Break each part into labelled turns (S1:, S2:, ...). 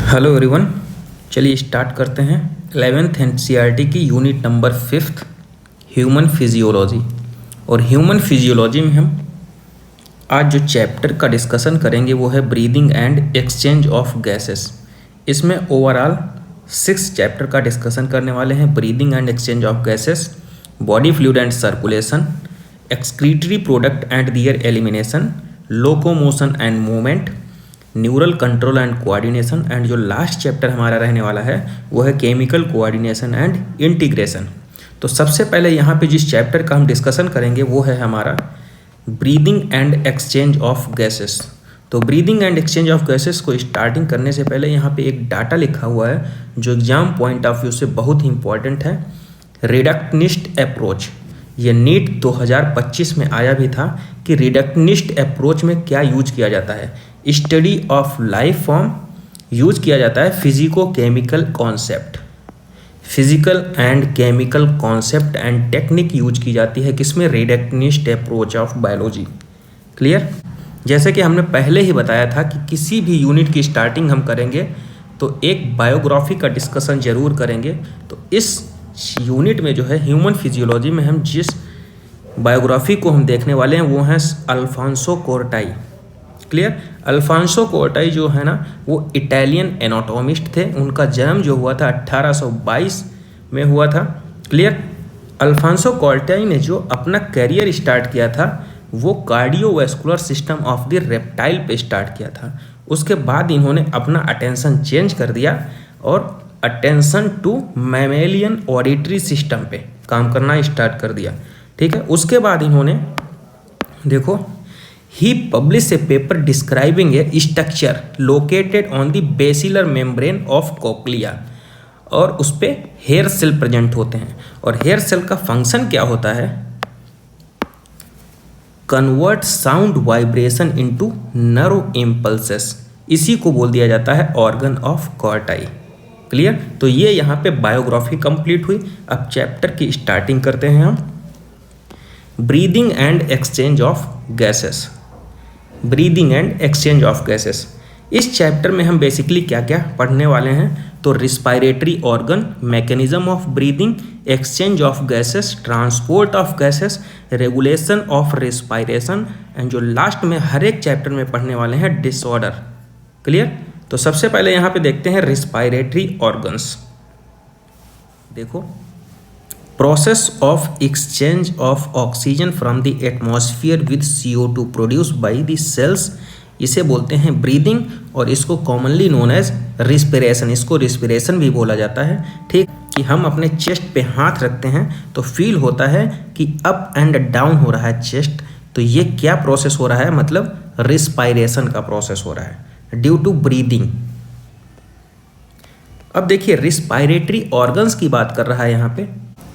S1: Hello everyone. चलिए start करते हैं 11th एनसीईआरटी की unit number 5th human physiology. और ह्यूमन फिजियोलॉजी में हम आज जो चैप्टर का डिस्कशन करेंगे वो है breathing and exchange of gases. इसमें ओवरऑल 6 चैप्टर का डिस्कशन करने वाले हैं। Breathing and exchange of gases, body fluid and circulation, excretory product and their elimination, locomotion and movement, neural control and coordination, and जो last chapter हमारा रहने वाला है वो है केमिकल कोऑर्डिनेशन एंड इंटीग्रेशन। तो सबसे पहले यहाँ पे जिस चैप्टर का हम डिस्कशन करेंगे वो है हमारा breathing and exchange of gases. तो breathing and exchange of gases को स्टार्टिंग करने से पहले यहाँ पे एक डाटा लिखा हुआ है जो एग्जाम पॉइंट ऑफ व्यू से बहुत ही इंपॉर्टेंट है। रिडक्शनिस्ट अप्रोच, ये नीट 2025 में आया भी था कि रिडक्शनिस्ट अप्रोच में क्या यूज किया जाता है। Study of life form use किया जाता है physico chemical concept, physical and chemical concept and technique use की जाती है किसमें, reductionist approach of biology. Clear. जैसे कि हमने पहले ही बताया था कि किसी भी यूनिट की स्टार्टिंग हम करेंगे तो एक बायोग्राफी का डिस्कशन जरूर करेंगे। तो इस यूनिट में जो है ह्यूमन फिजियोलॉजी में हम जिस बायोग्राफी को हम देखने वाले हैं वो है अल्फांसो कोर्टाई। क्लियर। अल्फांसो कोर्टाई जो है ना वो इटालियन एनाटोमिस्ट थे। उनका जन्म जो हुआ था 1822 में हुआ था। क्लियर। अल्फांसो कोर्टाई ने जो अपना करियर स्टार्ट किया था वो cardiovascular system of the reptile पे स्टार्ट किया था। उसके बाद इन्होंने अपना अटेंशन चेंज कर दिया और attention to mammalian auditory system पे काम करना स्टार्ट कर दिया। ठीक है। उसके बाद इन्होंने देखो he publish a paper describing a structure located on the basilar membrane of cochlea, और उस पे हेयर सेल प्रेजेंट होते हैं। और हेयर सेल का फंक्शन क्या होता है, convert sound vibration into nerve impulses. इसी को बोल दिया जाता है ऑर्गन ऑफ कोर्टाई। क्लियर। तो ये यहाँ पे बायोग्राफी कंप्लीट हुई। अब चैप्टर की स्टार्टिंग करते हैं हम। Breathing and exchange of gases, breathing and exchange of gases. इस चैप्टर में हम बेसिकली क्या क्या पढ़ने वाले हैं, तो respiratory organ, mechanism of breathing, exchange of gases, transport of gases, regulation of respiration, and जो लास्ट में हर एक चैप्टर में पढ़ने वाले हैं डिसऑर्डर। क्लियर। तो सबसे पहले यहाँ पे देखते हैं रिस्पायरेटरी ऑर्गन्स। देखो, process of exchange of oxygen from the atmosphere with CO2 produced by the cells, इसे बोलते हैं ब्रीदिंग, और इसको कॉमनली नोन एज रिस्पिरेशन, इसको रिस्पिरेशन भी बोला जाता है। ठीक, कि हम अपने चेस्ट पे हाथ रखते हैं तो फील होता है कि अप एंड डाउन हो रहा है चेस्ट। तो ये क्या प्रोसेस हो रहा है, मतलब रिस्पायरेशन का प्रोसेस हो रहा है ड्यू टू ब्रीदिंग। अब देखिए रिस्पायरेटरी ऑर्गन्स की बात कर रहा है यहाँ पे।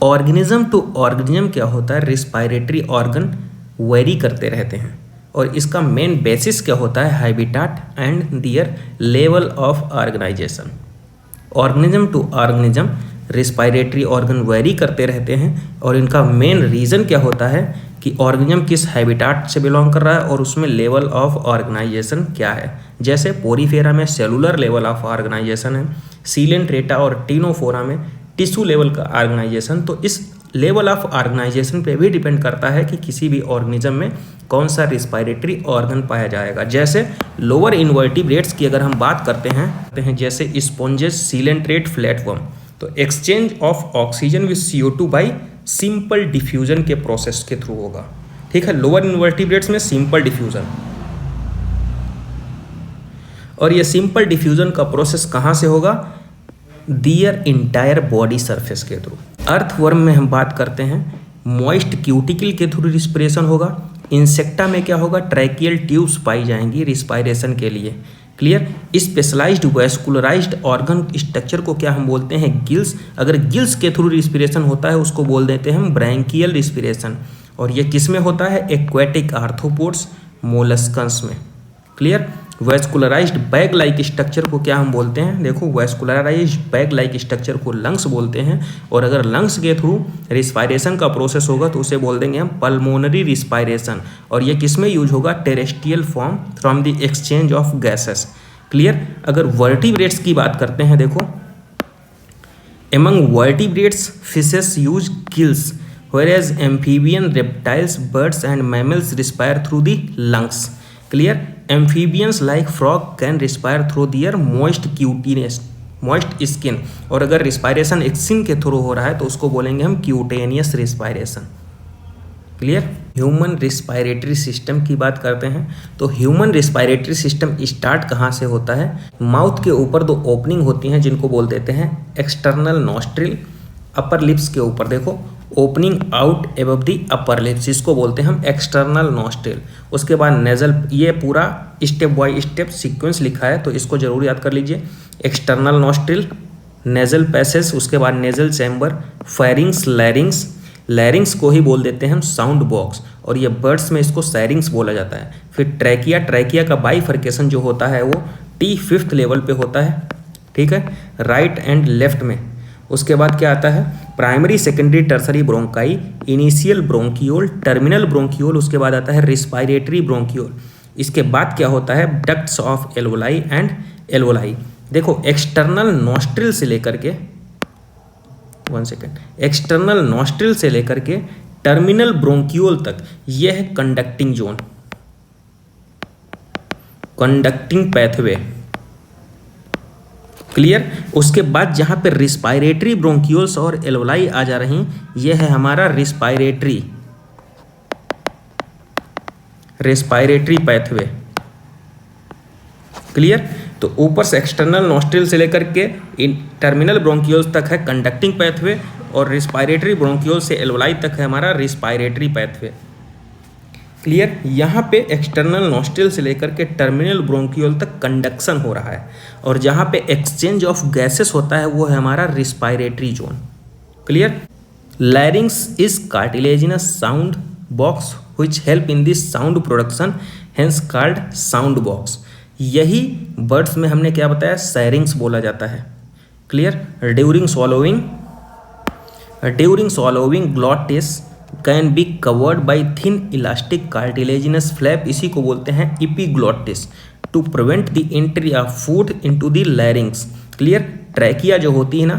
S1: ऑर्गेनिज्म टू ऑर्गेनिज्म क्या होता है, रिस्पायरेटरी ऑर्गन वेरी करते रहते हैं, और इसका मेन बेसिस क्या होता है, habitat and their level of organisation. Organism to organism respiratory organ vary करते रहते हैं, और इनका मेन रीज़न क्या होता है कि ऑर्गेनिज्म किस हैबिटाट से बिलोंग कर रहा है और उसमें लेवल ऑफ ऑर्गेनाइजेशन क्या है। जैसे पोरीफेरा में सेलुलर लेवल ऑफ ऑर्गेनाइजेशन है, सीलेंट्रेटा और टीनोफोरा में टिश्यू लेवल का ऑर्गेनाइजेशन। तो इस लेवल ऑफ ऑर्गेनाइजेशन पे भी डिपेंड करता है कि किसी भी ऑर्गेनिज्म में कौन सा रिस्पायरेटरी ऑर्गन पाया जाएगा। जैसे लोअर इनवर्टिब्रेट्स की अगर हम बात करते हैं जैसे स्पॉन्जेस, सीलेंट्रेट, फ्लैटवर्म, तो exchange of oxygen with CO2 by simple diffusion के प्रोसेस के थ्रू होगा। ठीक है। लोअर इनवर्टिब्रेट्स में सिंपल डिफ्यूजन, और ये सिंपल डिफ्यूजन का प्रोसेस कहाँ से होगा, दियर इंटायर बॉडी सरफेस के थ्रू। अर्थवर्म में हम बात करते हैं मॉइस्ट क्यूटिकल के थ्रू रिस्पिरेशन होगा। इंसेक्टा में क्या होगा, ट्रैकियल ट्यूब्स पाई जाएंगी रिस्पायरेशन के लिए। Clear. Specialised vascularised organ structure को क्या हम बोलते हैं, गिल्स। अगर गिल्स के थ्रू रिस्पिरेशन होता है उसको बोल देते हैं हम ब्रैंकियल रिस्पिरेशन, और ये किस में होता है, एक्वेटिक आर्थ्रोपोड्स, मोलस्कन्स में। Clear. Vascularised bag like structure को क्या हम बोलते हैं, देखो वैस्कुलराइज्ड बैग लाइक स्ट्रक्चर को लंग्स बोलते हैं, और अगर लंग्स के थ्रू रिस्पायरेशन का प्रोसेस होगा तो उसे बोल देंगे हम पल्मोनरी रिस्पायरेशन, और ये किस में यूज होगा, terrestrial form from the exchange of gases. Clear. अगर वर्टिब्रेट्स की बात करते हैं, देखो among vertebrates fishes use gills whereas amphibian reptiles birds and mammals respire through the lungs. Clear. Amphibians like frog can respire through their moist cutaneous moist skin, और अगर respiration skin के through हो रहा है तो उसको बोलेंगे हम cutaneous respiration. Clear. Human respiratory system की बात करते हैं तो ह्यूमन रिस्पायरेटरी सिस्टम स्टार्ट कहाँ से होता है? माउथ के ऊपर दो ओपनिंग होती हैं जिनको बोल देते हैं एक्सटर्नल नॉस्ट्रिल, अपर लिप्स के ऊपर देखो ओपनिंग आउट एबव दी अपर लिप्स, इसको बोलते हैं हम एक्सटर्नल नॉस्ट्रिल। उसके बाद नेजल, ये पूरा स्टेप बाय स्टेप सीक्वेंस लिखा है तो इसको जरूर याद कर लीजिए। एक्सटर्नल नॉस्ट्रिल, नेजल पैसेज, उसके बाद नेजल चैम्बर, फेरिंग्स, लैरिंग्स, लैरिंग्स को ही बोल देते हैं हम साउंड बॉक्स, और ये बर्ड्स में इसको सैरिंग्स बोला जाता है। फिर ट्रैकिया, ट्रैकिया का बाइफर्केशन जो होता है वो T5 लेवल पे होता है, ठीक है, राइट एंड लेफ्ट में। उसके बाद क्या आता है? Primary, secondary, tertiary bronchi, initial bronchiole, terminal bronchiole, उसके बाद आता है रिस्पायरेटरी ब्रोंकियोल। इसके बाद क्या होता है? Ducts of alveoli and alveoli. देखो एक्सटर्नल नॉस्ट्रिल से लेकर के एक्सटर्नल नॉस्ट्रिल से लेकर के टर्मिनल ब्रोंकियोल तक यह है conducting zone, conducting pathway. Clear. उसके बाद जहां पे रिस्पायरेटरी ब्रोंकियोल्स और एल्वोलाई आ जा रही, यह है हमारा रिस्पायरेटरी पैथवे। क्लियर। तो ऊपर से एक्सटर्नल नॉस्ट्रिल से लेकर के इन टर्मिनल ब्रोंकियोल्स तक है कंडक्टिंग पैथवे, और रिस्पायरेटरी ब्रोंकियोल से एल्वोलाई तक है हमारा रिस्पायरेटरी पैथवे। क्लियर। यहाँ पे एक्सटर्नल नॉस्ट्रिल से लेकर के टर्मिनल ब्रोंकियोल तक कंडक्शन हो रहा है, और जहाँ पे एक्सचेंज ऑफ गैसेस होता है वो है हमारा respiratory zone. Clear. Larynx is cartilaginous sound box which help in this sound production, hence called sound box. यही बर्ड्स में हमने क्या बताया? सैरिंग्स बोला जाता है। Clear. During swallowing glottis can be covered by thin elastic cartilaginous flap, इसी को बोलते हैं epiglottis, to prevent the entry of food into the larynx. Clear. Trachea जो होती है ना,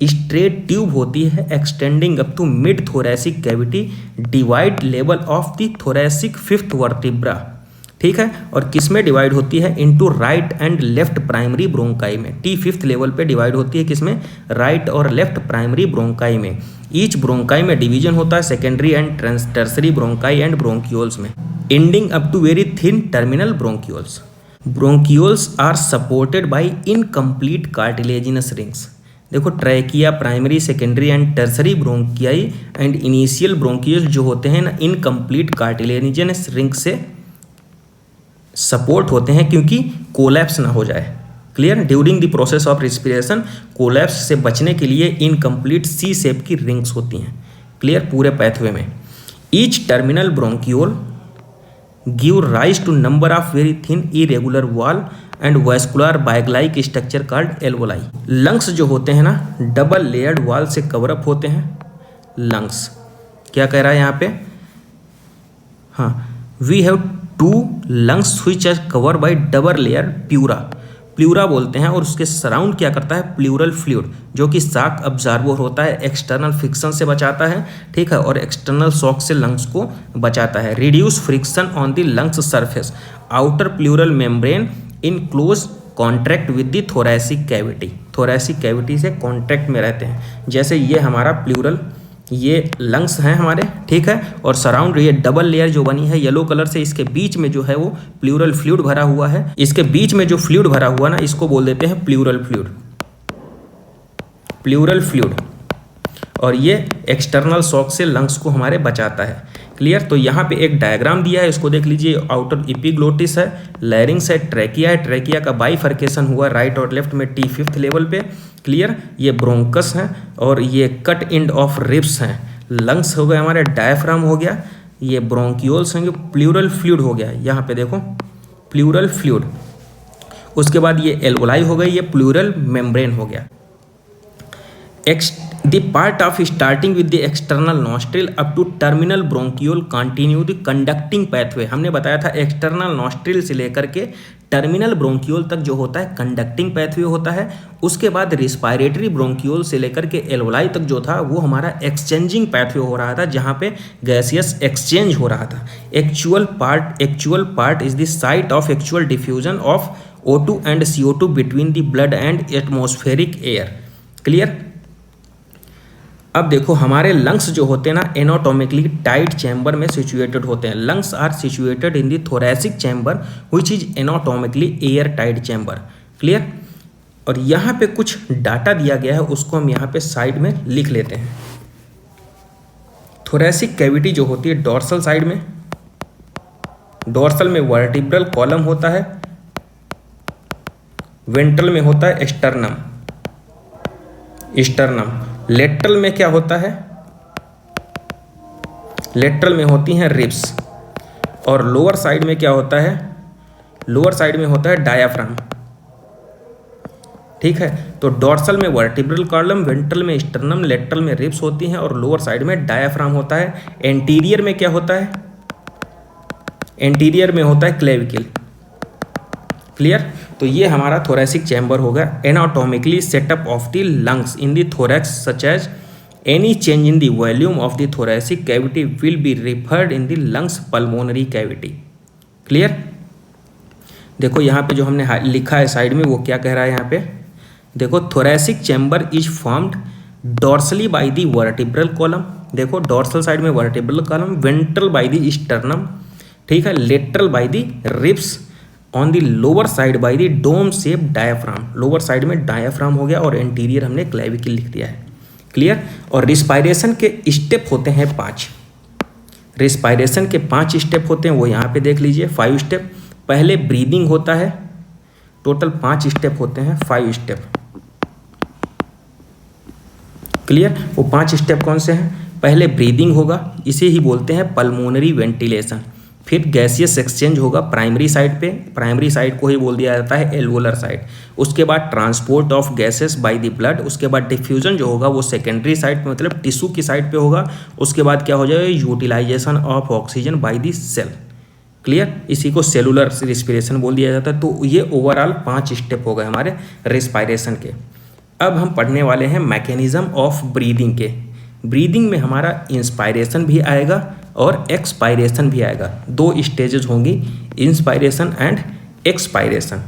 S1: स्ट्रेट ट्यूब होती है extending up to mid thoracic cavity, divide level of the thoracic fifth vertebra, ठीक है। और किस में डिवाइड होती है? Into right and left primary bronchi में। T5 लेवल पे डिवाइड होती है किसमें? राइट और लेफ्ट प्राइमरी ब्रोंकाई में। ईच ब्रोंकाई में डिवीजन होता है secondary and tertiary bronchi and bronchioles में, ending up to very thin terminal bronchioles. Bronchioles are supported by incomplete cartilaginous rings. देखो trachea, primary, secondary and tertiary bronchi and initial bronchioles जो होते हैं ना, incomplete cartilaginous ring से support होते हैं क्योंकि कोलैप्स ना हो जाए। Clear. During the process of respiration collapse से बचने के लिए इनकम्प्लीट सी शेप की रिंग्स होती हैं। क्लियर। पूरे पैथवे में each terminal bronchiole give rise to number of very thin irregular wall and vascular baglike structure called alveoli. Lungs जो होते हैं ना, डबल लेयर्ड वॉल से कवर अप होते हैं। लंग्स क्या कह रहा है यहाँ पे? हाँ, we have two lungs which are cover by double layer pleura, pleura बोलते हैं, और उसके सराउंड क्या करता है? प्लूरल फ्लूइड, जो कि शॉक अब्जॉर्बर होता है, एक्सटर्नल फ्रिक्शन से बचाता है, ठीक है, और एक्सटर्नल शॉक से लंग्स को बचाता है। Reduce friction on the lungs surface, outer pleural membrane in close contract with the thoracic cavity, thoracic cavity से कॉन्ट्रैक्ट में रहते हैं। जैसे ये हमारा प्लूरल, ये लंग्स हैं हमारे, ठीक है, और सराउंड ये डबल लेयर जो बनी है येलो कलर से, इसके बीच में जो है वो प्लूरल फ्लूइड भरा हुआ है। इसके बीच में जो फ्लूइड भरा हुआ ना, इसको बोल देते हैं प्लूरल फ्लूइड, प्लूरल फ्लूइड, और ये एक्सटर्नल शॉक से लंग्स को हमारे बचाता है। क्लियर। तो यहाँ पे एक डायग्राम दिया है, इसको देख लीजिए। आउटर इपीग्लोटिस है, लैरिंग्स है, ट्रैकिया है, ट्रैकिया का बाइफर्केशन हुआ राइट और लेफ्ट में T5 लेवल पे। क्लियर। ये ब्रोंकस हैं और ये कट एंड ऑफ रिब्स हैं। लंग्स हो गए हमारे, डायफ्राम हो गया, ये ब्रोंकियोल्स हैं, प्लूरल फ्लूइड हो गया, यहाँ पे देखो प्लूरल फ्लूइड। उसके बाद ये एल्वोलाई हो गई, ये प्लूरल मेम्ब्रेन हो गया। The part of starting with the external nostril up to terminal bronchiole continue the conducting pathway. हमने बताया था एक्सटर्नल नॉस्ट्रिल से लेकर के टर्मिनल ब्रोंकियोल तक जो होता है कंडक्टिंग पैथवे होता है। उसके बाद रिस्पायरेटरी ब्रोंकियोल से लेकर के एल्वोलाई तक जो था वो हमारा एक्सचेंजिंग पैथवे हो रहा था, जहाँ पे गैसियस एक्सचेंज हो रहा था। Actual part is the site of actual diffusion of O2 and CO2 between the blood and atmospheric air. Clear. अब देखो हमारे लंग्स जो होते हैं ना एनाटॉमिकली टाइट चैम्बर में सिचुएटेड होते हैं। Lungs are situated in the thoracic chamber which is anatomically air tight chamber. Clear. और यहाँ पे कुछ डाटा दिया गया है, उसको हम यहाँ पे साइड में लिख लेते हैं। थोरैसिक कैविटी जो होती है डोर्सल साइड में, डोर्सल में वर्टिब्रल कॉलम होता है, वेंट्रल में होता है स्टर्नम, लेटरल में क्या होता है, लेटरल में होती हैं रिब्स, और लोअर साइड में क्या होता है, लोअर साइड में होता है डायाफ्राम। ठीक है, तो डोर्सल में वर्टिब्रल कॉलम, वेंट्रल में स्टर्नम, लेटरल में रिब्स होती हैं और लोअर साइड में डायाफ्राम होता है। एंटीरियर में क्या होता है, एंटीरियर में होता है क्लेविकल। क्लियर। तो ये हमारा थोरैसिक चैम्बर होगा। Anatomically setup of the lungs in the thorax such as any change in the volume of the thoracic cavity will be referred in the lungs pulmonary cavity. Clear. देखो यहाँ पे जो हमने लिखा है साइड में वो क्या कह रहा है यहाँ पे, देखो thoracic chamber is formed dorsally by the vertebral column. देखो डोर्सल साइड में vertebral column, ventral by the sternum, ठीक है, lateral by the ribs, on the lower side by the dome shape diaphragm. Lower side में diaphragm हो गया और anterior हमने clavicle लिख दिया है। क्लियर। और रिस्पायरेशन के स्टेप होते हैं 5। रिस्पायरेशन के 5 स्टेप होते हैं, वो यहाँ पे देख लीजिए 5 स्टेप। पहले ब्रीदिंग होता है, टोटल 5 स्टेप होते हैं, 5 स्टेप। क्लियर। वो 5 स्टेप कौन से हैं, पहले ब्रीदिंग होगा, इसे ही बोलते हैं पल्मोनरी वेंटिलेशन। फिर गैसियस एक्सचेंज होगा प्राइमरी साइड पे, प्राइमरी साइड को ही बोल दिया जाता है एल्वोलर साइड। उसके बाद transport of gases by the blood. उसके बाद डिफ्यूजन जो होगा वो सेकेंडरी साइड पे, मतलब टिश्यू की साइड पे होगा। उसके बाद क्या हो जाएगा, utilisation of oxygen by the cell. Clear. इसी को सेलुलर रिस्पिरेशन बोल दिया जाता है। तो ये ओवरऑल 5 स्टेप हो गए हमारे रिस्पायरेशन के। अब हम पढ़ने वाले हैं मैकेनिज्म ऑफ ब्रीदिंग के। ब्रीदिंग में हमारा इंस्पायरेशन भी आएगा और एक्सपायरेशन भी आएगा। 2 स्टेजेस होंगी, इंस्पायरेशन एंड एक्सपायरेशन।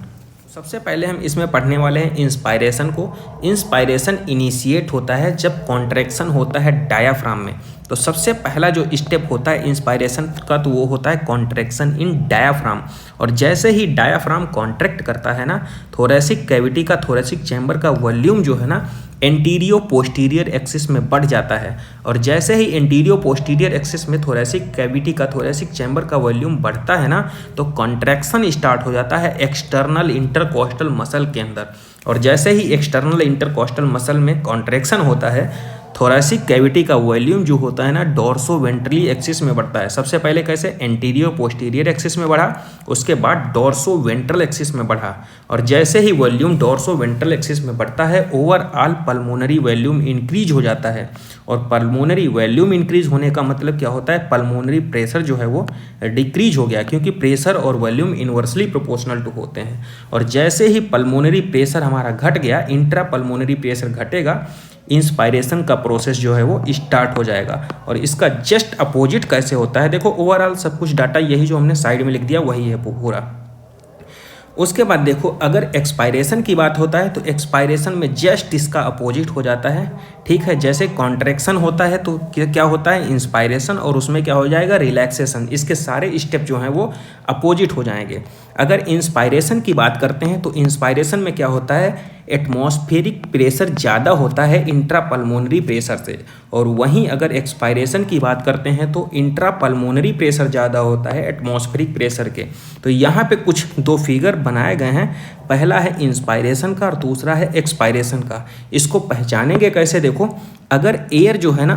S1: सबसे पहले हम इसमें पढ़ने वाले हैं इंस्पायरेशन को। इंस्पायरेशन इनिशिएट होता है जब कॉन्ट्रैक्शन होता है डायाफ्राम में। तो सबसे पहला जो स्टेप होता है इंस्पायरेशन का तो वो होता है कॉन्ट्रैक्शन इन डायाफ्राम। और जैसे ही डायाफ्राम कॉन्ट्रैक्ट करता है ना, थोरैसिक कैविटी का, थोरैसिक चैम्बर का वॉल्यूम जो है ना एंटीरियो पोस्टीरियर एक्सिस में बढ़ जाता है। और जैसे ही एंटीरियो पोस्टीरियर एक्सिस में थोरैसिक कैविटी का, थोरैसिक चैम्बर का वॉल्यूम बढ़ता है ना, तो कॉन्ट्रैक्शन स्टार्ट हो जाता है एक्सटर्नल इंटरकोस्टल मसल के अंदर। और जैसे ही एक्सटर्नल इंटरकोस्टल मसल में कॉन्ट्रैक्शन होता है, थोरैसिक कैविटी का वॉल्यूम जो होता है ना डोर्सो वेंट्रली एक्सिस में बढ़ता है। सबसे पहले कैसे, एंटीरियो पोस्टीरियर एक्सिस में बढ़ा, उसके बाद डोर्सो वेंट्रल एक्सिस में बढ़ा। और जैसे ही वॉल्यूम डोर्सो वेंट्रल एक्सिस में बढ़ता है, ओवरऑल पल्मोनरी वॉल्यूम इंक्रीज हो जाता है। और पल्मोनरी वॉल्यूम इंक्रीज होने का मतलब क्या होता है, पल्मोनरी प्रेशर जो है वो डिक्रीज हो गया, क्योंकि प्रेशर और वॉल्यूम इन्वर्सली प्रोपोर्शनल टू होते हैं। और जैसे ही पल्मोनरी प्रेशर हमारा घट गया, इंट्रा पल्मोनरी प्रेशर घटेगा, इंस्पायरेशन का प्रोसेस जो है वो स्टार्ट हो जाएगा। और इसका जस्ट अपोजिट कैसे होता है, देखो ओवरऑल सब कुछ डाटा यही जो हमने साइड में लिख दिया वही है पूरा। उसके बाद देखो अगर एक्सपायरेशन की बात होता है तो एक्सपायरेशन में जस्ट इसका अपोजिट हो जाता है। ठीक है, जैसे कॉन्ट्रैक्शन होता है तो क्या होता है, इंस्पायरेशन, और उसमें क्या हो जाएगा, रिलैक्सेशन। इसके सारे स्टेप जो हैं वो अपोजिट हो जाएंगे। अगर इंस्पायरेशन की बात करते हैं तो इंस्पायरेशन में क्या होता है, एटमॉस्फेरिक प्रेशर ज़्यादा होता है इंट्रा पल्मोनरी प्रेशर से। और वहीं अगर एक्सपायरेशन की बात करते हैं तो इंट्रा पल्मोनरी प्रेशर ज़्यादा होता है एटमॉस्फेरिक प्रेशर के। तो यहाँ पे कुछ 2 फिगर बनाए गए हैं, पहला है इंस्पायरेशन का और दूसरा है एक्सपायरेशन का। इसको पहचानेंगे कैसे, देखो अगर एयर जो है ना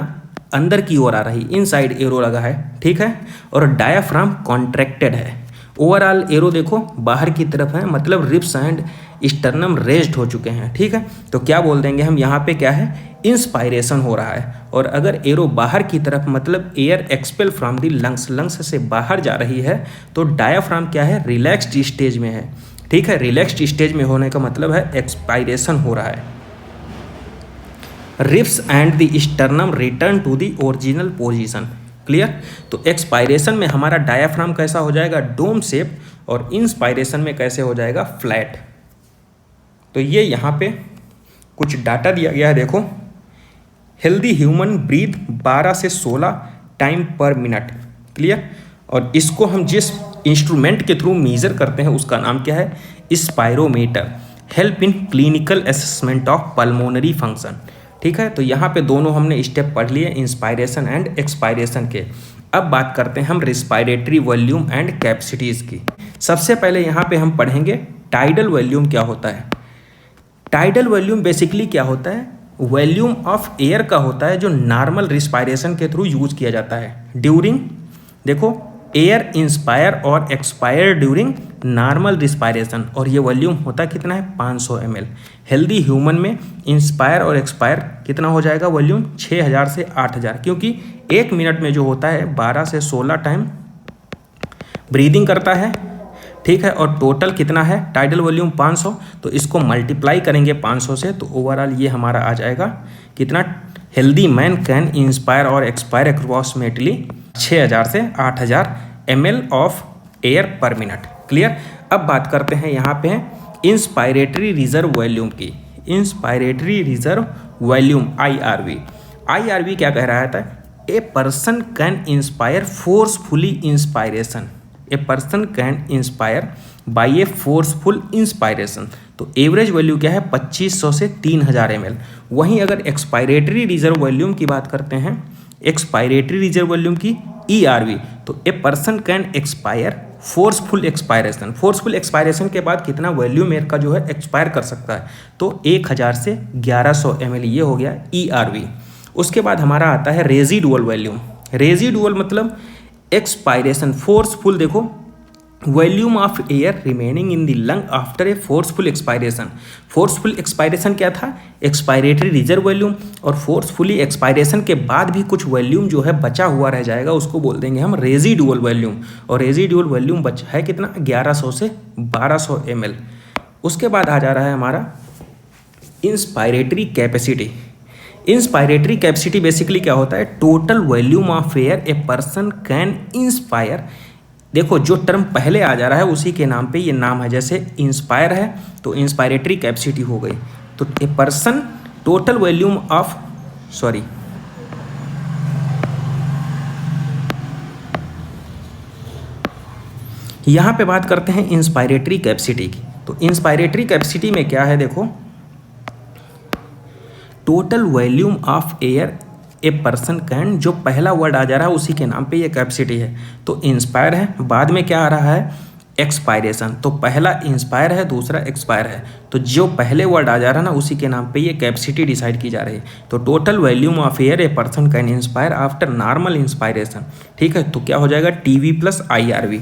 S1: अंदर की ओर आ रही, इनसाइड एरो लगा है, ठीक है, और डायाफ्राम कॉन्ट्रैक्टेड है, ओवरऑल एरो देखो बाहर की तरफ है, मतलब रिब्स एंड स्टर्नम रेज्ड हो चुके हैं, ठीक है। तो क्या बोल देंगे हम यहाँ पे, क्या है, इंस्पायरेशन हो रहा है। और अगर एरो बाहर की तरफ मतलब air expel from the lungs, lungs से बाहर जा रही है, तो डायाफ्राम क्या है, रिलैक्स्ड स्टेज में है, ठीक है। रिलैक्स्ड स्टेज में होने का मतलब है एक्सपायरेशन हो रहा है। Ribs and the sternum return to the original position, clear. तो एक्सपायरेशन में हमारा डायाफ्राम कैसा हो जाएगा, डोम शेप, और इंस्पायरेशन में कैसे हो जाएगा, फ्लैट। तो ये यहाँ पे कुछ डाटा दिया गया है, देखो। हेल्दी ह्यूमन ब्रीथ 12 से 16 टाइम पर मिनट, क्लियर। और इसको हम जिस इंस्ट्रूमेंट के थ्रू मेजर करते हैं उसका नाम क्या है, spirometer. Help in clinical assessment of pulmonary function, ठीक है। तो यहाँ पे दोनों हमने स्टेप पढ़ लिए, इंस्पायरेशन एंड एक्सपायरेशन के। अब बात करते हैं हम रिस्पायरेटरी वॉल्यूम एंड कैपेसिटीज़ की। सबसे पहले यहाँ पे हम पढ़ेंगे टाइडल वॉल्यूम क्या होता है। टाइडल वॉल्यूम बेसिकली क्या होता है, वॉल्यूम ऑफ एयर का होता है जो नॉर्मल रिस्पायरेशन के थ्रू यूज किया जाता है ड्यूरिंग, देखो, एयर इंस्पायर और एक्सपायर ड्यूरिंग नॉर्मल रिस्पायरेशन। और ये वॉल्यूम होता है कितना है, 500 ml। हेल्दी ह्यूमन में इंस्पायर और एक्सपायर कितना हो जाएगा वॉल्यूम, 6000 से 8000, क्योंकि 1 मिनट में जो होता है 12 से 16 टाइम ब्रीदिंग करता है, ठीक है। और टोटल कितना है, टाइडल वॉल्यूम 500, तो इसको मल्टीप्लाई करेंगे 500 से, तो ओवरऑल ये हमारा आ जाएगा कितना, हेल्दी मैन कैन इंस्पायर और एक्सपायर अप्रॉक्सीमेटली 6000 से 8000 ml ऑफ एयर पर मिनट, क्लियर। अब बात करते हैं यहाँ पे इंस्पायरेटरी रिजर्व वॉल्यूम की। Inspiratory reserve volume IRV। IRV क्या कह रहा था, a person can inspire forcefully inspiration, a person can inspire by A forceful inspiration. तो एवरेज वैल्यू क्या है, 2500 से 3000 ml। वहीं अगर एक्सपायरेटरी रिजर्व वॉल्यूम की बात करते हैं, एक्सपायरेटरी रिजर्व वॉल्यूम की ERV, तो a person can expire forceful expiration. Forceful expiration के बाद कितना वॉल्यूम एयर का जो है एक्सपायर कर सकता है, तो 1000 से 1100 ml, ये हो गया ERV। उसके बाद हमारा आता है रेजिडुअल वॉल्यूम। रेजिडुअल मतलब एक्सपायरेशन फोर्सफुल, देखो, volume of air remaining in the lung after a forceful expiration. Forceful expiration क्या था, एक्सपायरेटरी रिजर्व वॉल्यूम, और फोर्सफुली एक्सपायरेशन के बाद भी कुछ वॉल्यूम जो है बचा हुआ रह जाएगा, उसको बोल देंगे हम रेजिडुअल वॉल्यूम। और रेजिडुअल वॉल्यूम बचा है कितना, 1100 से 1200 ml। उसके बाद आ जा रहा है हमारा inspiratory capacity. Inspiratory capacity basically क्या होता है, total volume of air a person can inspire. देखो, जो टर्म पहले आ जा रहा है उसी के नाम पे ये नाम है, जैसे इंस्पायर है तो इंस्पायरेटरी कैपेसिटी हो गई। तो a person total volume of, sorry, यहाँ पे बात करते हैं इंस्पायरेटरी कैपेसिटी की। तो इंस्पायरेटरी कैपेसिटी में क्या है, देखो, total volume of air a person can, जो पहला वर्ड आ जा रहा है उसी के नाम पे ये कैपेसिटी है। तो इंस्पायर है, बाद में क्या आ रहा है, एक्सपायरेशन। तो पहला इंस्पायर है, दूसरा एक्सपायर है, तो जो पहले वर्ड आ जा रहा है ना उसी के नाम पे ये कैपेसिटी डिसाइड की जा रही है। तो total volume of air a person can inspire after normal inspiration, ठीक है। तो क्या हो जाएगा, TV प्लस IRV।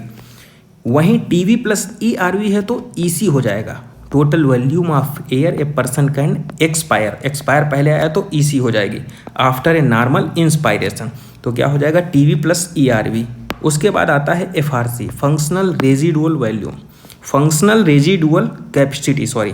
S1: वहीं TV प्लस ERV है तो EC हो जाएगा, total volume of air a person can expire. Expire पहले आया तो EC हो जाएगी आफ्टर ए नॉर्मल इंस्पायरेशन। तो क्या हो जाएगा, TV प्लस ERV। उसके बाद आता है FRC, functional residual volume. Functional residual capacity, sorry,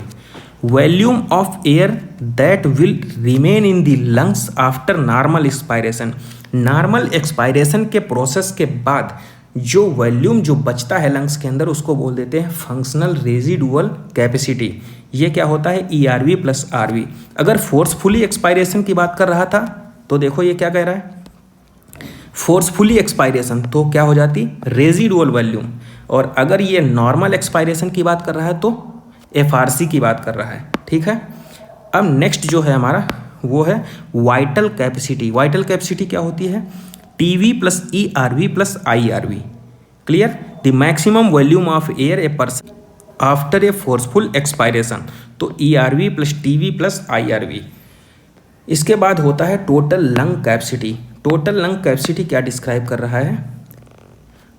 S1: volume of air that will remain in the lungs after normal expiration. Normal expiration के प्रोसेस के बाद जो वॉल्यूम जो बचता है लंग्स के अंदर उसको बोल देते हैं फंक्शनल रेजिडुअल कैपेसिटी। ये क्या होता है, ERV प्लस RV। अगर फोर्सफुली एक्सपायरेशन की बात कर रहा था तो देखो ये क्या कह रहा है, फोर्सफुली एक्सपायरेशन, तो क्या हो जाती, रेजिडुअल वॉल्यूम। और अगर ये नॉर्मल एक्सपायरेशन की बात कर रहा है तो FRC की बात कर रहा है, ठीक है। अब नेक्स्ट जो है हमारा वो है वाइटल कैपेसिटी। वाइटल कैपेसिटी क्या होती है, TV plus ERV plus IRV, clear. The maximum volume of air a person after a forceful expiration, तो ERV plus TV plus IRV। इसके बाद होता है total lung capacity. Total lung capacity क्या describe कर रहा है,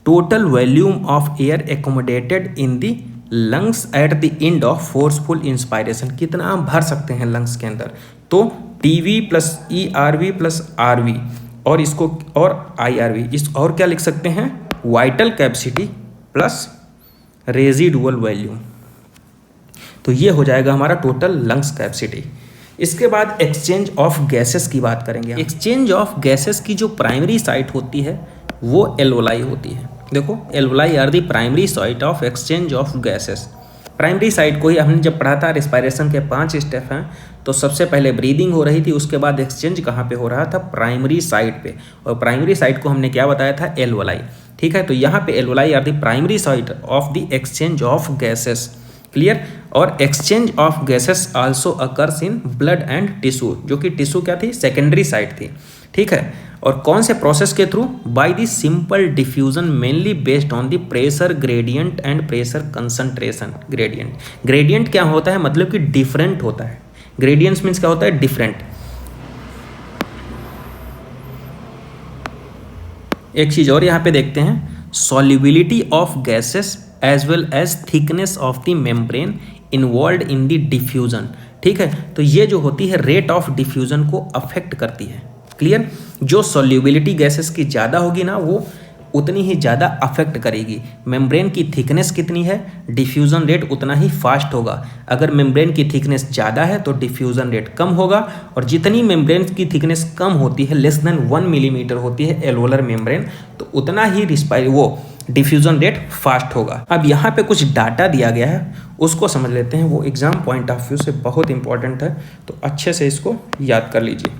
S1: total volume of air accommodated in the lungs at the end of forceful inspiration, कितना हम भर सकते हैं लंग्स के अंदर, तो TV plus ERV plus RV और इसको और IRV, इस और क्या लिख सकते हैं, vital capacity plus residual value. तो ये हो जाएगा हमारा टोटल लंग्स कैपेसिटी। इसके बाद एक्सचेंज ऑफ गैसेस की बात करेंगे। एक्सचेंज ऑफ गैसेस की जो प्राइमरी साइट होती है वो एल्वोलाई होती है। देखो, alveoli are the primary site of exchange of gases. Primary site को ही हमने जब पढ़ा था, रिस्पायरेशन के 5 स्टेप हैं, तो सबसे पहले ब्रीदिंग हो रही थी, उसके बाद एक्सचेंज कहाँ पे हो रहा था, प्राइमरी साइट पे, और प्राइमरी साइट को हमने क्या बताया था, एल्वोलाई। ठीक है, तो यहाँ पे alveoli are the primary site of the exchange of gases. Clear. और exchange of gases also occurs in blood and tissue, जो कि टिश्यू क्या थी, सेकेंडरी साइट थी। ठीक है, और कौन से प्रोसेस के through, by the simple diffusion mainly based on the pressure gradient and pressure concentration gradient. Gradient क्या होता है, मतलब कि डिफरेंट होता है। ग्रेडियंट्स मीन्स क्या होता है, डिफरेंट। एक चीज और यहाँ पे देखते हैं, solubility of gases as well as thickness of the membrane involve in the diffusion. ठीक है, तो ये जो होती है रेट ऑफ डिफ्यूजन को अफेक्ट करती है। क्लियर। जो सॉल्युबिलिटी गैसेस की ज़्यादा होगी ना, वो उतनी ही ज़्यादा अफेक्ट करेगी। मेम्ब्रेन की थिकनेस कितनी है, डिफ्यूज़न रेट उतना ही फास्ट होगा। अगर मेम्ब्रेन की थिकनेस ज़्यादा है तो डिफ्यूज़न रेट कम होगा, और जितनी मेम्ब्रेन की थिकनेस कम होती है, लेस देन 1 मिलीमीटर होती है एल्वोलर मेम्ब्रेन, तो उतना ही वो डिफ्यूज़न रेट फास्ट होगा। अब यहाँ पे कुछ डाटा दिया गया है, उसको समझ लेते हैं। वो एग्जाम पॉइंट ऑफ व्यू से बहुत इंपॉर्टेंट है, तो अच्छे से इसको याद कर लीजिए।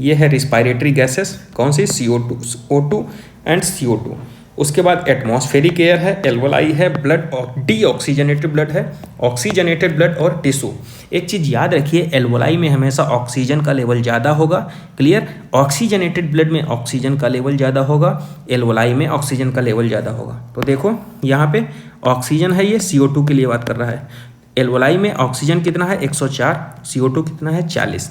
S1: ये है रिस्पायरेटरी गैसेस, कौन सी, CO2, O2 एंड CO2। उसके बाद एटमॉस्फेरिक एयर है, एल्वोलाई है, ब्लड और डीऑक्सीजनेटेड ब्लड है, ऑक्सीजनेटेड ब्लड और टिश्यू। एक चीज़ याद रखिए, एल्वोलाई में हमेशा ऑक्सीजन का लेवल ज़्यादा होगा। क्लियर। ऑक्सीजनेटेड ब्लड में ऑक्सीजन का लेवल ज़्यादा होगा, एल्वोलाई में ऑक्सीजन का लेवल ज़्यादा होगा। तो देखो यहाँ पे ऑक्सीजन है, ये CO2 के लिए बात कर रहा है। एल्वोलाई में ऑक्सीजन कितना है, 104, CO2 कितना है, 40।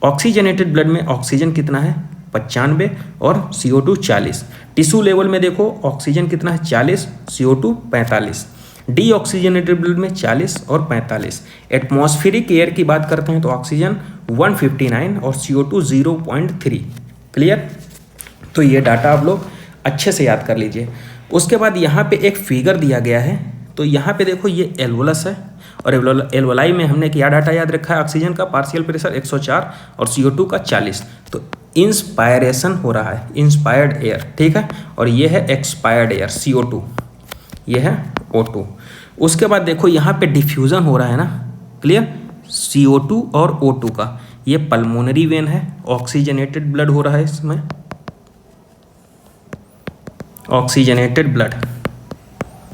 S1: ऑक्सीजनेटेड ब्लड में ऑक्सीजन कितना है, 95 और CO2 40। टिश्यू लेवल में देखो ऑक्सीजन कितना है, 40, CO2 45। डीऑक्सीजनेटेड ब्लड में 40 और 45। एटमॉस्फेरिक एयर की बात करते हैं तो ऑक्सीजन 159 और CO2 0.3। क्लियर। तो ये डाटा आप लोग अच्छे से याद कर लीजिए। उसके बाद यहाँ पे एक फिगर दिया गया है, तो यहाँ पे देखो ये एल्वोलस है, और एल्वोलाई में हमने क्या डाटा याद रखा है, ऑक्सीजन का पार्शियल प्रेशर 104 और CO2 का 40। तो इंस्पायरेशन हो रहा है, इंस्पायर्ड एयर। ठीक है, और ये है एक्सपायर्ड एयर, CO2, ये है O2। उसके बाद देखो यहाँ पे डिफ्यूज़न हो रहा है ना, क्लियर, CO2 और O2 का। ये पल्मोनरी वेन है, ऑक्सीजनेटेड ब्लड हो रहा है इसमें, ऑक्सीजनेटेड ब्लड।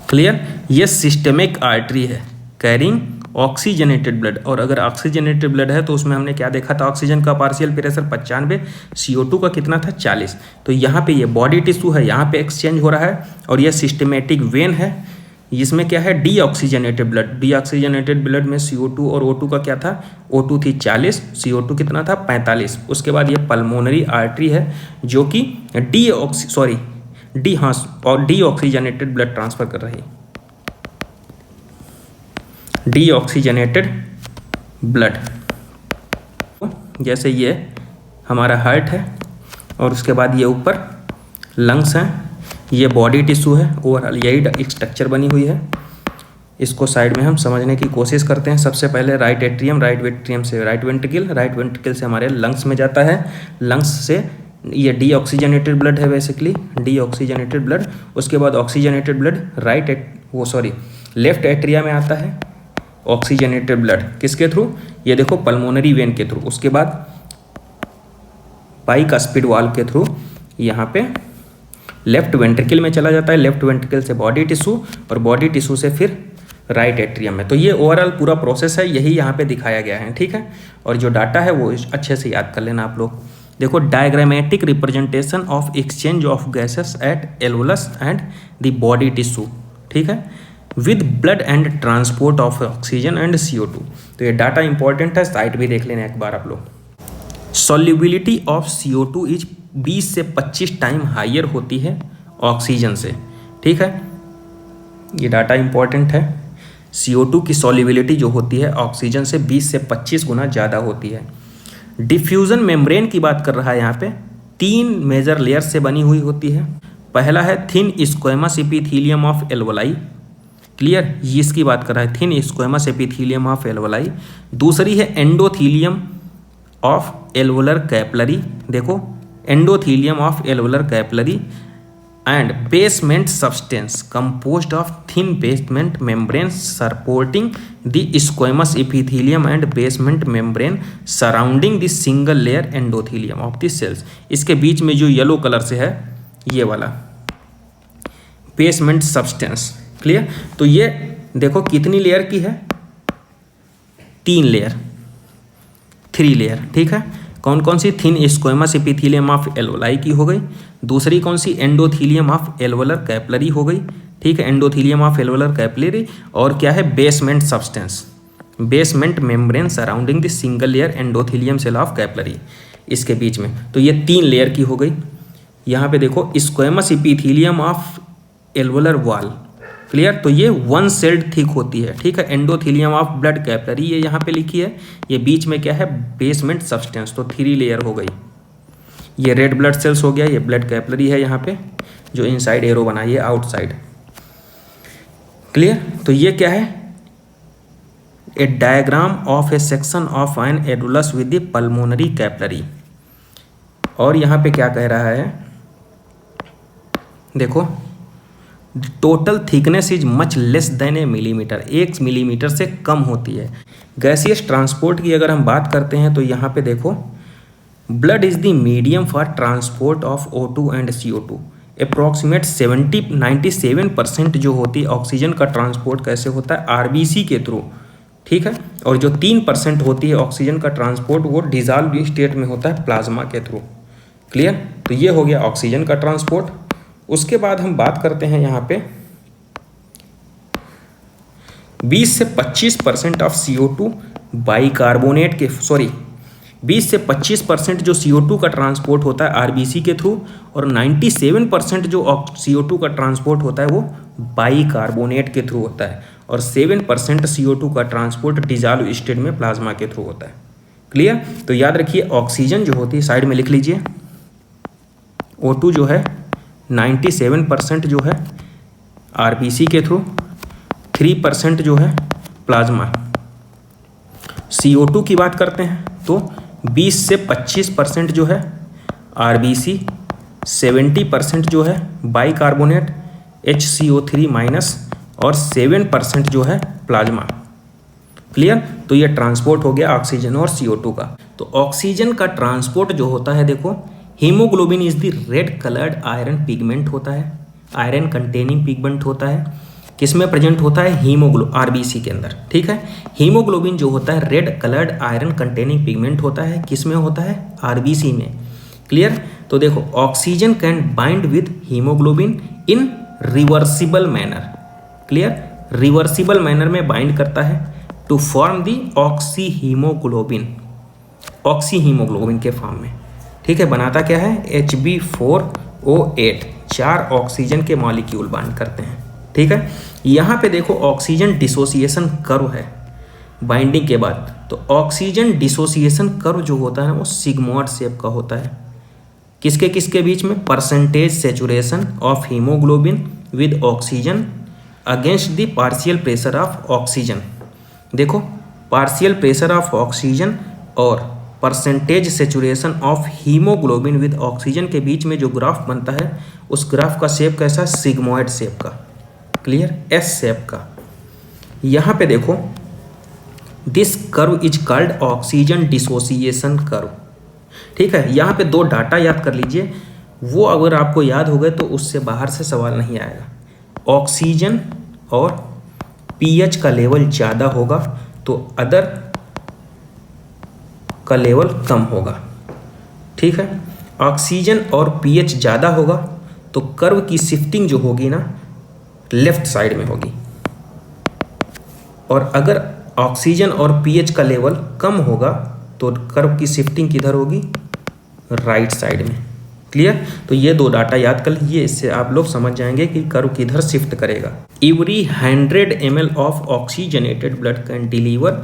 S1: क्लियर। ये सिस्टमिक आर्टरी है कैरिंग ऑक्सीजनेटेड ब्लड, और अगर ऑक्सीजनेटेड ब्लड है तो उसमें हमने क्या देखा था, ऑक्सीजन का पार्शियल प्रेशर 95, CO2 का कितना था, 40। तो यहाँ पे ये बॉडी टिश्यू है, यहाँ पे एक्सचेंज हो रहा है, और ये सिस्टमेटिक वेन है, इसमें क्या है, डीऑक्सीजनेटेड ब्लड। डीऑक्सीजनेटेड ब्लड में CO2 और O2 का क्या था, O2 थी 40, CO2 कितना था, 45। उसके बाद ये पल्मोनरी आर्टरी है जो कि डीऑक्सीजनेटेड ब्लड ट्रांसफर कर रही है, डीऑक्सीजनेटेड ब्लड। जैसे ये हमारा हार्ट है, और उसके बाद ये ऊपर लंग्स हैं, ये बॉडी टिश्यू है, ओवरऑल यही स्ट्रक्चर बनी हुई है। इसको साइड में हम समझने की कोशिश करते हैं। सबसे पहले राइट एट्रियम, राइट एट्रियम से राइट वेंट्रिकल, राइट वेंट्रिकल से हमारे लंग्स में जाता है, लंग्स से ये डीऑक्सीजनेटेड ब्लड है बेसिकली, डीऑक्सीजनेटेड ब्लड। उसके बाद ऑक्सीजनेटेड ब्लड लेफ्ट एट्रिया में आता है, ऑक्सीजनेटेड ब्लड किसके थ्रू, ये देखो पल्मोनरी वेन के थ्रू। उसके बाद बाइकास्पिड वाल्व के थ्रू यहाँ पे लेफ्ट वेंट्रिकल में चला जाता है, लेफ्ट वेंट्रिकल से बॉडी टिश्यू, और बॉडी टिश्यू से फिर राइट एट्रियम में। तो ये ओवरऑल पूरा प्रोसेस है, यही यहाँ पे दिखाया गया है। ठीक है, और जो डाटा है वो अच्छे से याद कर लेना आप लोग। देखो, diagrammatic representation of exchange of gases at alveolus and the body tissue. ठीक है, with blood and transport of oxygen and CO2। तो ये डाटा इंपॉर्टेंट है, साइट भी देख लेना एक बार आप लोग। सॉल्युबिलिटी ऑफ CO2 इज 20 से 25 टाइम हायर होती है ऑक्सीजन से। ठीक है, ये डाटा इंपॉर्टेंट है। CO2 की सॉल्युबिलिटी जो होती है ऑक्सीजन से 20 से 25 गुना ज़्यादा होती है। डिफ्यूज़न मेम्ब्रेन की बात कर रहा है यहाँ पे, 3 मेजर लेयर से बनी हुई होती है। पहला है thin squamous epithelium of alveoli, clear, ये इसकी बात कर रहा है, thin squamous epithelium of alveoli. दूसरी है एंडोथीलियम ऑफ एल्वोलर कैपलरी, देखो endothelium of alveolar capillary and basement substance composed of thin basement membrane supporting the squamous epithelium and basement membrane surrounding the single layer endothelium of the cells. इसके बीच में जो yellow colour से है ये वाला basement substance, clear. तो ये देखो कितनी लेयर की है, 3 लेयर, 3 लेयर, ठीक है। कौन कौन सी, thin squamous epithelium of alveoli की हो गई, दूसरी कौन सी, एंडोथीलियम ऑफ एल्वोलर कैपलरी हो गई, ठीक है, एंडोथीलियम ऑफ एल्वोलर कैपलरी, और क्या है, basement substance, basement membrane surrounding the single layer endothelium cell of capillary, इसके बीच में। तो ये 3 लेयर की हो गई। यहाँ पे देखो squamous epithelium of alveolar wall, clear, तो ये 1 सेल्ड थिक होती है, ठीक है। एंडोथीलियम ऑफ ब्लड कैपलरी ये यहाँ पे लिखी है, ये बीच में क्या है, बेसमेंट सब्सटेंस, तो 3 लेयर हो गई। ये रेड ब्लड सेल्स हो गया, ये ब्लड कैपलरी है यहाँ पे जो इनसाइड एरो बना, ये आउटसाइड, क्लियर। तो ये क्या है, a diagram of a section of an alveolus with the pulmonary capillary. और यहाँ पे क्या कह रहा है, देखो total thickness is much less than a millimetre, 1 millimetre से कम होती है। गैसियस ट्रांसपोर्ट की अगर हम बात करते हैं तो यहाँ पे देखो, blood is the medium for transport of O2 and CO2। Approximate 97% जो होती है ऑक्सीजन का ट्रांसपोर्ट कैसे होता है, RBC के थ्रू, ठीक है। और जो 3% होती है ऑक्सीजन का ट्रांसपोर्ट वो डिजॉल्व स्टेट में होता है प्लाज्मा के थ्रू, क्लियर। तो ये हो गया ऑक्सीजन का ट्रांसपोर्ट। उसके बाद हम बात करते हैं यहाँ पे 20 से 25% ऑफ CO2 बाइकार्बोनेट के, 20 से 25% जो CO2 का ट्रांसपोर्ट होता है RBC के थ्रू, और 97% जो CO2 का ट्रांसपोर्ट होता है वो बाइकार्बोनेट के थ्रू होता है, और 7% CO2 का ट्रांसपोर्ट डिजॉल्व स्टेट में प्लाज्मा के थ्रू होता है, क्लियर। तो याद रखिए ऑक्सीजन जो होती है, साइड में लिख लीजिए, O2 जो है 97% जो है RBC के थ्रू, 3% जो है प्लाज्मा। CO2 की बात करते हैं तो 20 से 25% जो है RBC, 70% जो है बाइकार्बोनेट HCO3 माइनस, और 7% जो है प्लाज्मा, क्लियर। तो ये ट्रांसपोर्ट हो गया ऑक्सीजन और CO2 का। तो ऑक्सीजन का ट्रांसपोर्ट जो होता है, देखो haemoglobin is the red coloured iron pigment होता है, आयरन कंटेनिंग पिगमेंट होता है, किसमें प्रेजेंट होता है, RBC के अंदर, ठीक है। हीमोग्लोबिन जो होता है red coloured iron containing pigment होता है, किसमें होता है, RBC में, क्लियर। तो देखो oxygen can bind with haemoglobin in reversible manner, clear, reversible manner में बाइंड करता है to form the oxy haemoglobin के फॉर्म में, ठीक है। बनाता क्या है, Hb4O8, 4 ऑक्सीजन के मॉलिक्यूल बाइंड करते हैं, ठीक है। यहाँ पे देखो ऑक्सीजन डिसोसिएशन कर्व है बाइंडिंग के बाद, तो ऑक्सीजन डिसोसिएशन कर्व जो होता है वो सिग्मॉइड शेप का होता है, किसके किसके बीच में, percentage saturation of haemoglobin with oxygen against the partial pressure of oxygen. देखो पार्शियल प्रेशर ऑफ ऑक्सीजन और percentage saturation of haemoglobin with oxygen के बीच में जो ग्राफ बनता है उस ग्राफ का शेप कैसा, सिग्मॉइड शेप का, क्लियर, S शेप का। यहाँ पे देखो this curve is called oxygen dissociation curve, ठीक है। यहाँ पे 2 डाटा याद कर लीजिए, वो अगर आपको याद हो गए तो उससे बाहर से सवाल नहीं आएगा। ऑक्सीजन और pH का लेवल ज़्यादा होगा तो अदर का लेवल कम होगा, ठीक है। ऑक्सीजन और pH ज़्यादा होगा तो कर्व की शिफ्टिंग जो होगी ना लेफ्ट साइड में होगी, और अगर ऑक्सीजन और pH का लेवल कम होगा तो कर्व की शिफ्टिंग किधर होगी, राइट साइड में, क्लियर। तो ये दो डाटा याद कर लीजिए, इससे आप लोग समझ जाएंगे कि कर्व किधर शिफ्ट करेगा। Every 100 ml of oxygenated blood can deliver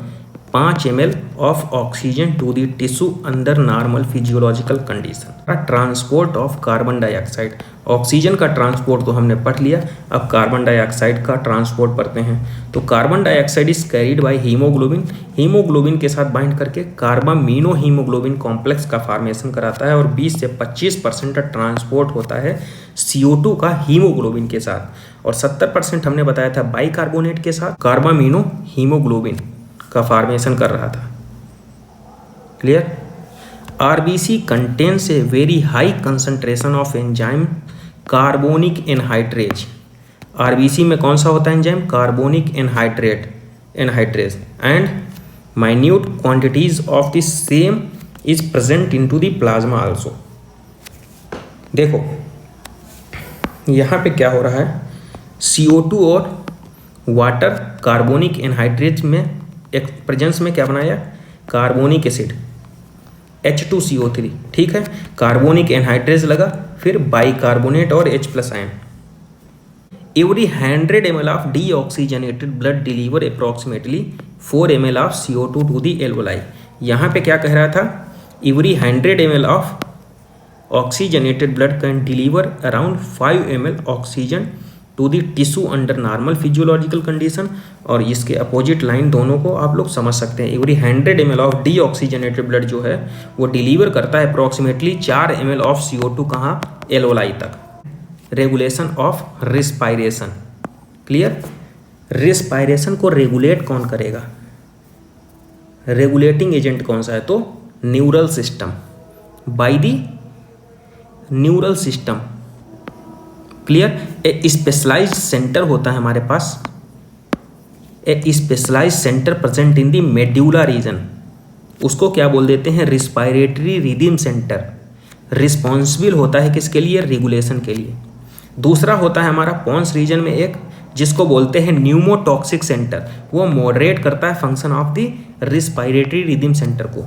S1: 5 ml of oxygen to the tissue under normal physiological condition. Transport of carbon dioxide, oxygen का ट्रांसपोर्ट तो हमने पढ़ लिया, अब कार्बन डाइऑक्साइड का ट्रांसपोर्ट पढ़ते हैं। तो carbon dioxide is carried by haemoglobin, haemoglobin के साथ बाइंड करके कार्बामीनो हीमोग्लोबिन कॉम्प्लेक्स का फॉर्मेशन कराता है, और 20 से 25% ट्रांसपोर्ट होता है CO2 का हीमोग्लोबिन के साथ, और 70% हमने बताया था बाइकार्बोनेट के साथ कार्बामीनो हीमोग्लोबिन का फॉर्मेशन कर रहा था। Clear. RBC contains a very high concentration of enzyme carbonic anhydrase. RBC में कौन सा होता है enzyme? Carbonic anhydrase and minute quantities of the same is present into the plasma also. देखो यहाँ पे क्या हो रहा है, CO2 और वाटर कार्बोनिक एनहाइड्रेज में एक प्रेजेंस में क्या बनाया, कार्बोनिक एसिड H2CO3, ठीक है। कार्बोनिक एनहाइड्रेज लगा, फिर बाइकार्बोनेट और H+ ion. Every 100 ml of deoxygenated blood deliver approximately 4 ml of CO2 to the alveoli. यहाँ पे क्या कह रहा था, every 100 ml of oxygenated blood can deliver around 5 ml oxygen to the tissue under normal physiological condition, और इसके opposite line दोनों को आप लोग समझ सकते हैं। Every 100 ml of deoxygenated blood जो है वो डिलीवर करता है अप्रॉक्सीमेटली 4 ml ऑफ CO2 कहाँ, एल्वोलाई तक। Regulation of respiration, clear. Respiration को रेगुलेट कौन करेगा, रेगुलेटिंग एजेंट कौन सा है, तो neural system, by the neural system. Clear. A specialised centre होता है हमारे पास, a specialised centre present in the medulla region, उसको क्या बोल देते हैं, रिस्पायरेटरी रिदम सेंटर। रिस्पॉन्सिबल होता है किसके लिए, रेगुलेशन के लिए। दूसरा होता है हमारा पोन्स रीजन में एक, जिसको बोलते हैं न्यूमोटॉक्सिक सेंटर, वो मॉडरेट करता है function of the respiratory rhythm centre को।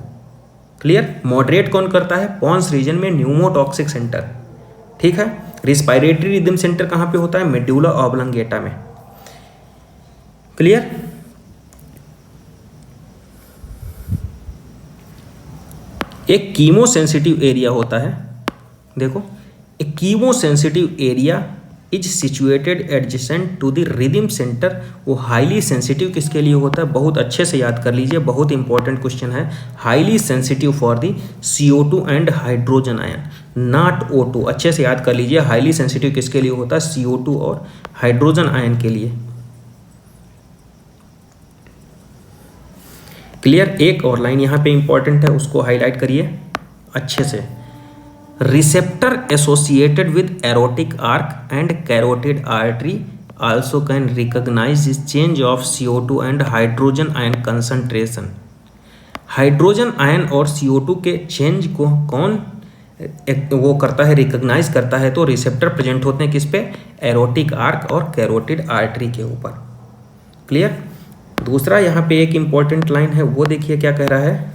S1: क्लियर। मॉडरेट कौन करता है, पोन्स रीजन में न्यूमोटॉक्सिक सेंटर, ठीक है। रिस्पायरेटरी रिदम सेंटर कहाँ पे होता है, मेडुला ऑब्लंगेटा में। क्लियर। एक कीमो सेंसिटिव एरिया होता है, देखो एक chemo sensitive area is situated adjacent to the rhythm centre. वो हाईली सेंसिटिव किसके लिए होता है, बहुत अच्छे से याद कर लीजिए, बहुत इंपॉर्टेंट क्वेश्चन है। Highly sensitive for the CO2 and hydrogen ion, not O2। अच्छे से याद कर लीजिए, हाईली सेंसिटिव किसके लिए होता है, CO2 और हाइड्रोजन आयन के लिए। क्लियर। एक और लाइन यहाँ पे इंपॉर्टेंट है, उसको हाईलाइट करिए अच्छे से। Receptor associated with aortic arch and carotid artery also can recognise this change of CO2 and hydrogen ion concentration. Hydrogen ion और CO2 के चेंज को कौन वो करता है, रिकॉग्नाइज करता है, तो रिसेप्टर प्रेजेंट होते हैं किस पे, एरोटिक आर्क और कैरोटिड आर्टरी के ऊपर। क्लियर। दूसरा यहाँ पे एक इंपॉर्टेंट लाइन है, वो देखिए क्या कह रहा है,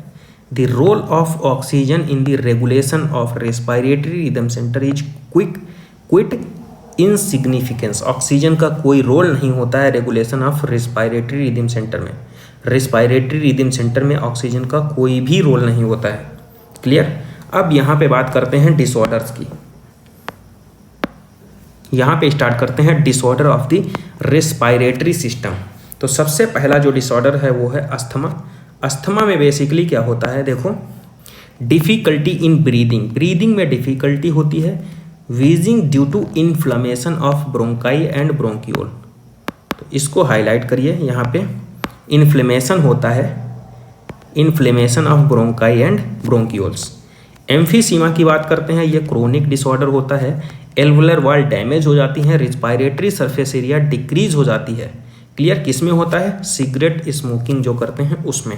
S1: the role of oxygen in the regulation of respiratory rhythm centre is quite insignificance. Oxygen का कोई रोल नहीं होता है regulation of respiratory rhythm centre में। रेस्पायरेटरी रिदम सेंटर में ऑक्सीजन का कोई भी रोल नहीं होता है। क्लियर। अब यहाँ पे बात करते हैं डिसऑर्डर्स की। यहाँ पे स्टार्ट करते हैं disorder of the respiratory system. तो सबसे पहला जो डिसऑर्डर है वो है अस्थमा। अस्थमा में बेसिकली क्या होता है, देखो डिफ़िकल्टी इन ब्रीदिंग, ब्रीदिंग में डिफ़िकल्टी होती है। Wheezing due to inflammation of bronchi and bronchiole, तो इसको हाईलाइट करिए। यहाँ पे इन्फ्लेमेशन होता है, inflammation of bronchi and bronchioles. Emphysema की बात करते हैं, ये क्रोनिक डिसऑर्डर होता है। एल्वुलर वॉल डैमेज हो जाती है, रिस्पायरेटरी सरफेस एरिया डिक्रीज हो जाती है। क्लियर। किस में होता है, सिगरेट स्मोकिंग जो करते हैं उसमें।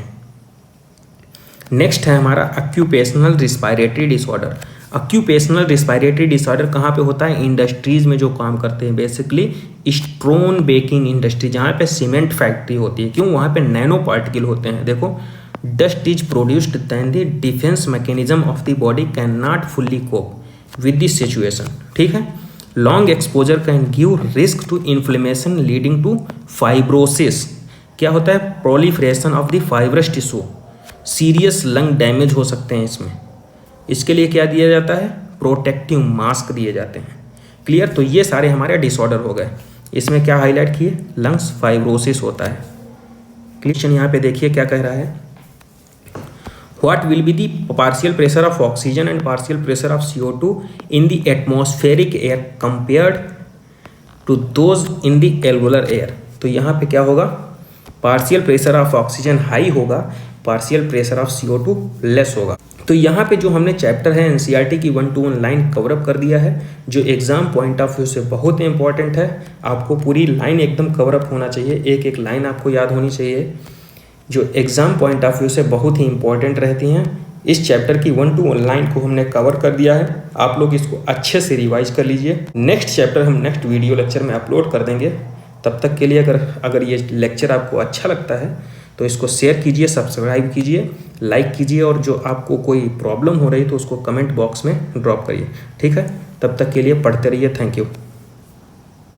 S1: नेक्स्ट है हमारा occupational respiratory disorder. Occupational respiratory disorder कहाँ पे होता है, इंडस्ट्रीज में जो काम करते हैं, बेसिकली स्टोन बेकिंग इंडस्ट्री, जहाँ पे सीमेंट फैक्ट्री होती है। क्यों, वहाँ पे नैनो पार्टिकल होते हैं। देखो dust is produced then the defence mechanism of the body can not fully cope. With this situation, ठीक है। Long exposure can give risk to inflammation leading to fibrosis. क्या होता है? Proliferation of the fibrous tissue, serious lung damage हो सकते हैं इसमें। इसके लिए क्या दिया जाता है? प्रोटेक्टिव मास्क दिए जाते हैं। क्लियर? तो ये सारे हमारे डिसऑर्डर हो गए। इसमें क्या हाईलाइट किए? लंग्स फाइब्रोसिस होता है। क्वेश्चन यहाँ पे देखिए क्या कह रहा है, what will be the partial pressure of oxygen and partial pressure of CO2 in the atmospheric air compared to those in the alveolar air. तो यहाँ पे क्या होगा? Partial pressure of oxygen high होगा, partial pressure of CO2 less होगा। तो यहाँ पे जो हमने चैप्टर है NCERT की 1 to 1 लाइन कवरअप कर दिया है, जो एग्जाम पॉइंट ऑफ व्यू से बहुत इंपॉर्टेंट है। आपको पूरी लाइन एकदम कवरअप होना चाहिए, एक एक लाइन आपको याद होनी चाहिए, जो एग्जाम पॉइंट ऑफ व्यू से बहुत ही इंपॉर्टेंट रहती हैं। इस चैप्टर की 1 to 1 लाइन को हमने कवर कर दिया है। आप लोग इसको अच्छे से रिवाइज कर लीजिए। नेक्स्ट चैप्टर हम नेक्स्ट वीडियो लेक्चर में अपलोड कर देंगे। तब तक के लिए अगर ये लेक्चर आपको अच्छा लगता है तो इसको शेयर कीजिए, सब्सक्राइब कीजिए, लाइक कीजिए, और जो आपको कोई प्रॉब्लम हो रही तो उसको कमेंट बॉक्स में ड्रॉप करिए। ठीक है, तब तक के लिए पढ़ते रहिए। Thank you.